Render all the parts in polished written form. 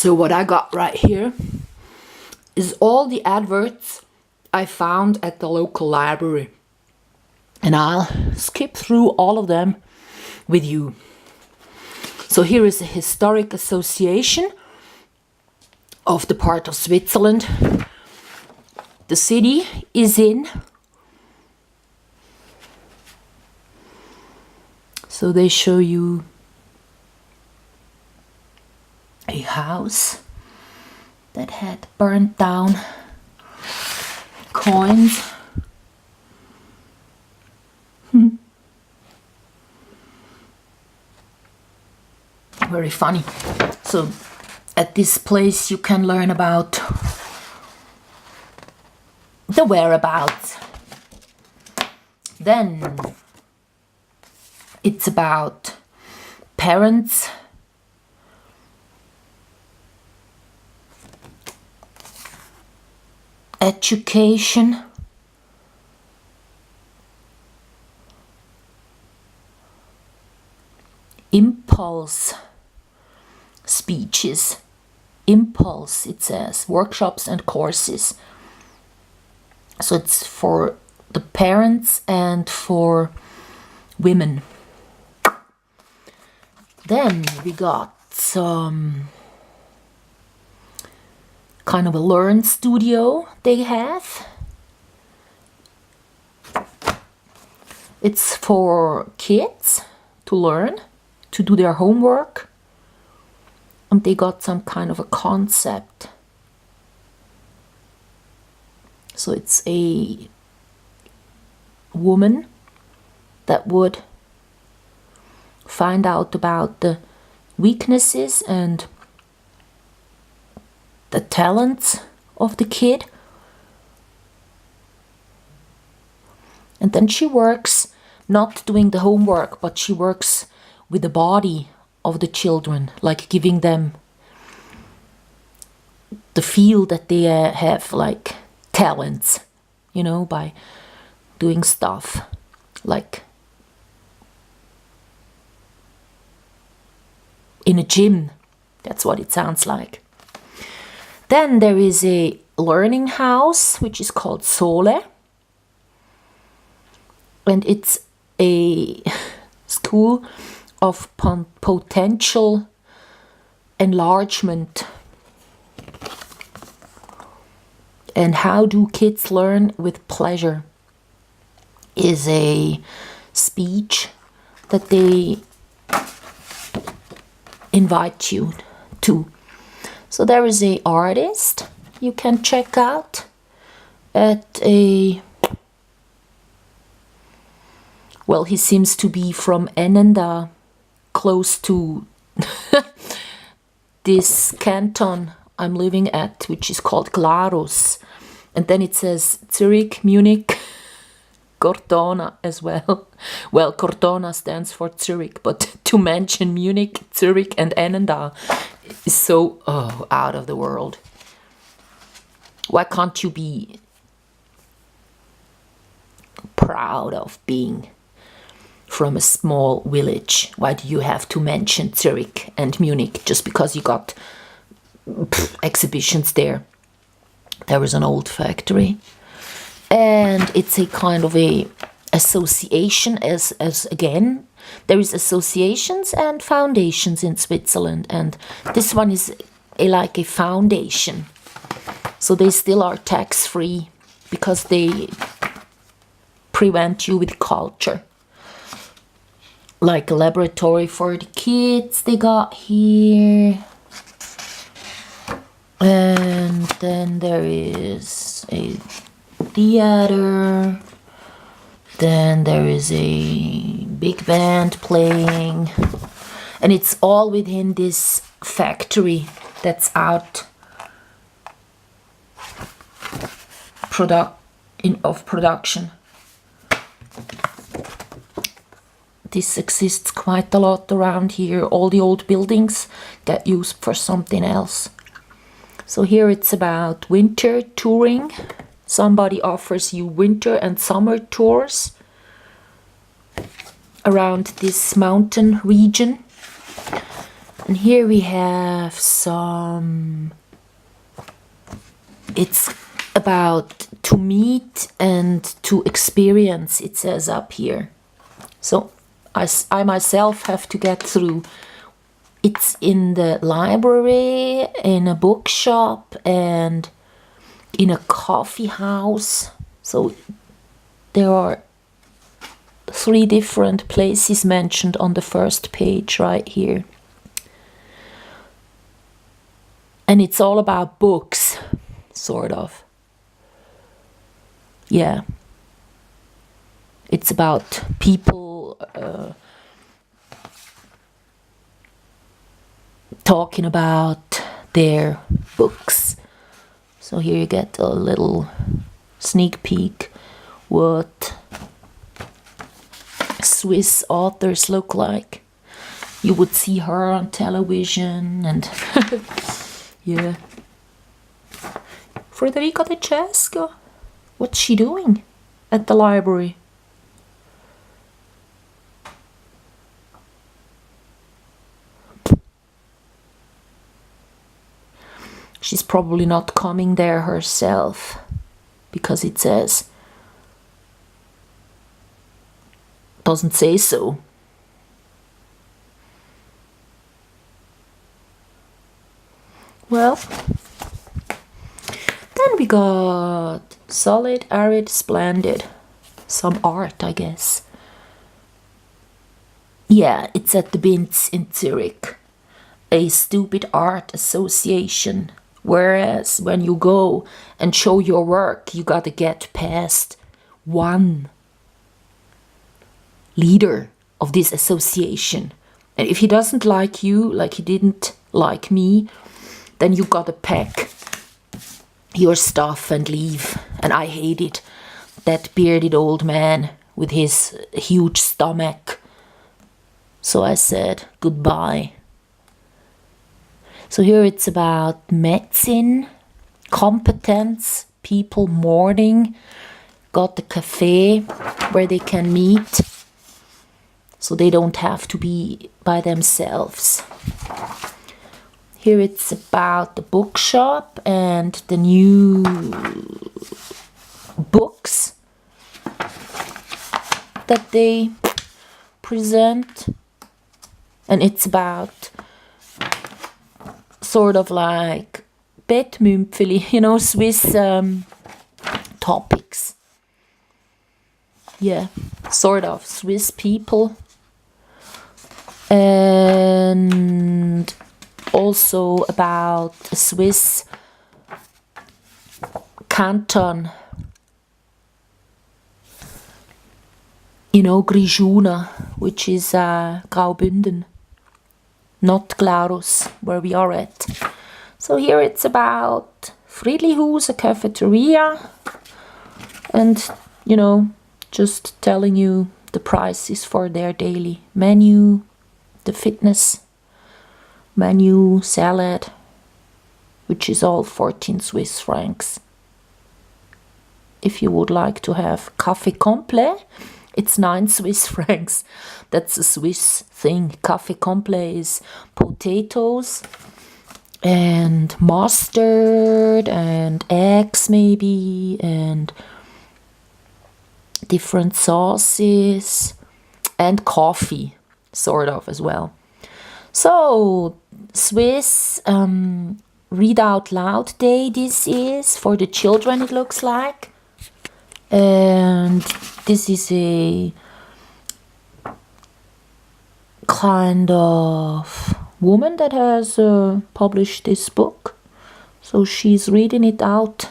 So what I got right here is all the adverts I found at the local library. And I'll skip through all of them with you. So here is a historic association of the part of Switzerland the city is in. So they show you a house that had burnt down coins. Very funny. So at this place you can learn about the whereabouts. Then it's about parents, education, impulse speeches, impulse, it says, workshops and courses. So it's for the parents and for women. Then we got some kind of a learn studio they have. It's for kids to learn, to do their homework. And they got some kind of a concept. So it's a woman that would find out about the weaknesses and the talents of the kid. And then she works, not doing the homework, but she works with the body of the children, like giving them the feel that they have like talents, you know, by doing stuff like in a gym. That's what it sounds like. Then there is a learning house which is called Sole, and it's a school of potential enlargement. And how do kids learn with pleasure is a speech that they invite you to. So there is a artist you can check out at a, well, he seems to be from Ennenda, close to this canton I'm living at, which is called Glarus. And then it says Zurich, Munich, Cortona as well. Well, Cortona stands for Zurich, but to mention Munich, Zurich and Ennenda is so out of the world. Why can't you be proud of being from a small village? Why do you have to mention Zurich and Munich just because you got exhibitions there? There is an old factory, and it's a kind of a association, as again there is associations and foundations in Switzerland, and this one is like a foundation, so they still are tax-free because they prevent you with culture. Like a laboratory for the kids they got here. And then there is a theater. Then there is a big band playing. And it's all within this factory that's out of production. This exists quite a lot around here. All the old buildings get used for something else. So here it's about winter touring. Somebody offers you winter and summer tours around this mountain region. And here we have some, it's about to meet and to experience, it says up here. So I myself have to get through. It's in the library, in a bookshop, and in a coffee house. So there are 3 different places mentioned on the first page right here. And it's all about books, sort of. Yeah. It's about people talking about their books. So here you get a little sneak peek what Swiss authors look like. You would see her on television and yeah. Federica De Cesco, what's she doing at the library? She's probably not coming there herself, because it says, doesn't say so. Well, then we got solid, arid, splendid. Some art, I guess. Yeah, it's at the Binz in Zurich, a stupid art association. Whereas when you go and show your work, you gotta get past one leader of this association. And if he doesn't like you, like he didn't like me, then you gotta pack your stuff and leave. And I hated that bearded old man with his huge stomach. So I said goodbye. So here it's about medicine, competence, people mourning, got the cafe where they can meet, so they don't have to be by themselves. Here it's about the bookshop and the new books that they present. And it's about sort of like Bettmümpfeli, you know, Swiss topics. Yeah, sort of Swiss people. And also about a Swiss canton. You know, Grischuna, which is Graubünden. Not Glarus, where we are at. So here it's about Friedlichhus, a cafeteria, and, you know, just telling you the prices for their daily menu, the fitness menu, salad, which is all 14 Swiss francs. If you would like to have café complet, it's 9 Swiss francs. That's a Swiss thing. Café complet is potatoes and mustard and eggs maybe and different sauces and coffee, sort of, as well. So, Swiss read out loud day this is. For the children it looks like. And this is a kind of woman that has published this book. So she's reading it out.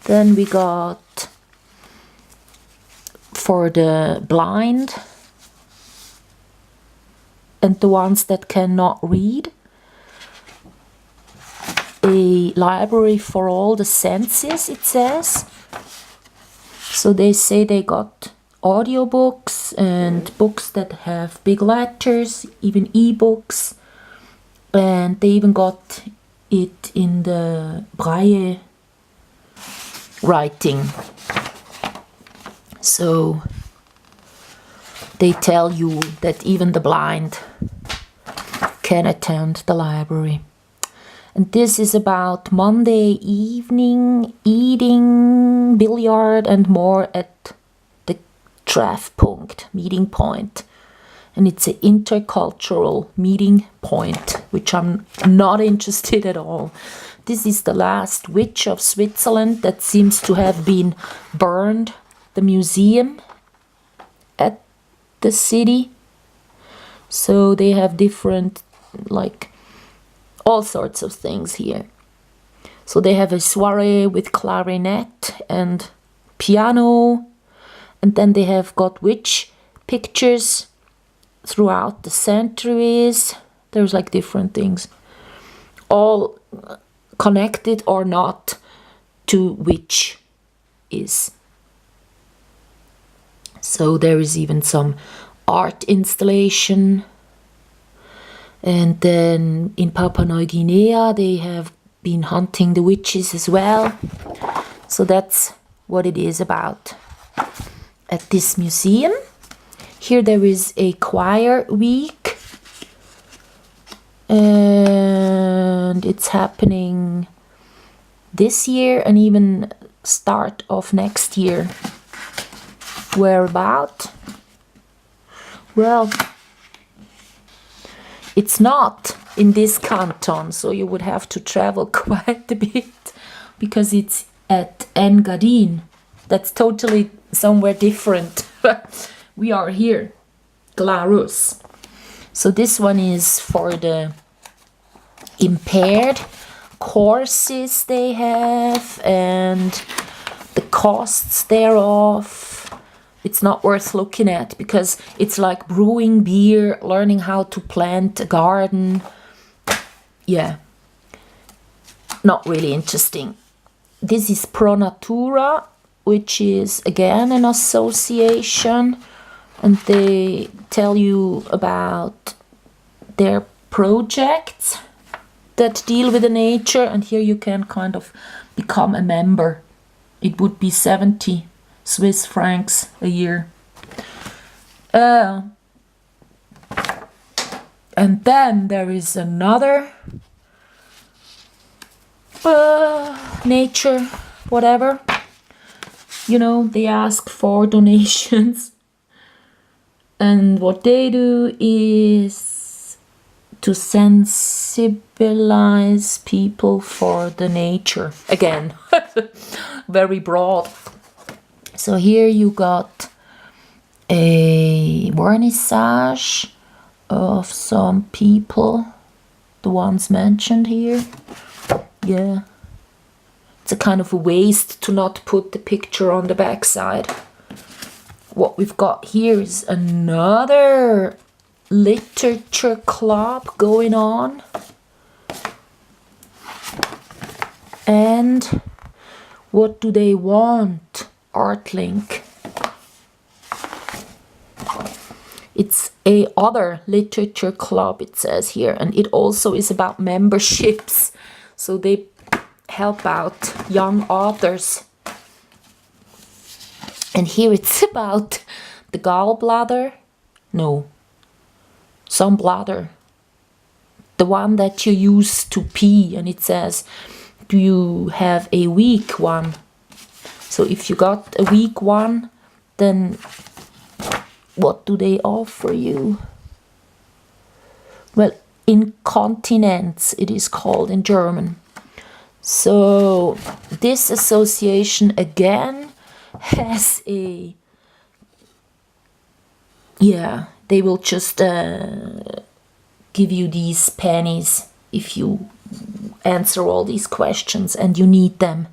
Then we got for the blind and the ones that cannot read, a library for all the senses, it says. So they say they got audiobooks and books that have big letters, even e-books, and they even got it in the Braille writing. So they tell you that even the blind can attend the library. And this is about Monday evening eating, billiard and more at the Treffpunkt, meeting point. And it's an intercultural meeting point, which I'm not interested at all. This is the last witch of Switzerland that seems to have been burned, the museum at the city. So they have different, like, all sorts of things here. So they have a soiree with clarinet and piano, and then they have got witch pictures throughout the centuries. There's like different things, all connected or not to witch is. So there is even some art installation. And then in Papua New Guinea they have been hunting the witches as well. So that's what it is about at this museum. Here there is a choir week, and it's happening this year and even start of next year. Where about? Well, it's not in this canton, so you would have to travel quite a bit because it's at Engadin. That's totally somewhere different. We are here, Glarus. So this one is for the impaired courses they have and the costs thereof. It's not worth looking at because it's like brewing beer, learning how to plant a garden. Yeah, not really interesting. This is Pro Natura, which is again an association, and they tell you about their projects that deal with the nature, and here you can kind of become a member. It would be 70 Swiss francs a year. And then there is another nature, whatever. You know, they ask for donations. And what they do is to sensibilize people for the nature. Again, very broad. So here you got a vernissage of some people, the ones mentioned here. Yeah. It's a kind of a waste to not put the picture on the backside. What we've got here is another literature club going on. And what do they want? Artlink. It's a other literature club, it says here, and it also is about memberships. So they help out young authors. And here it's about the gallbladder. No, some bladder. The one that you use to pee, and it says, do you have a weak one? So if you got a weak one, then what do they offer you? Well, incontinence it is called in German. So this association again has a, yeah, they will just give you these pennies if you answer all these questions and you need them.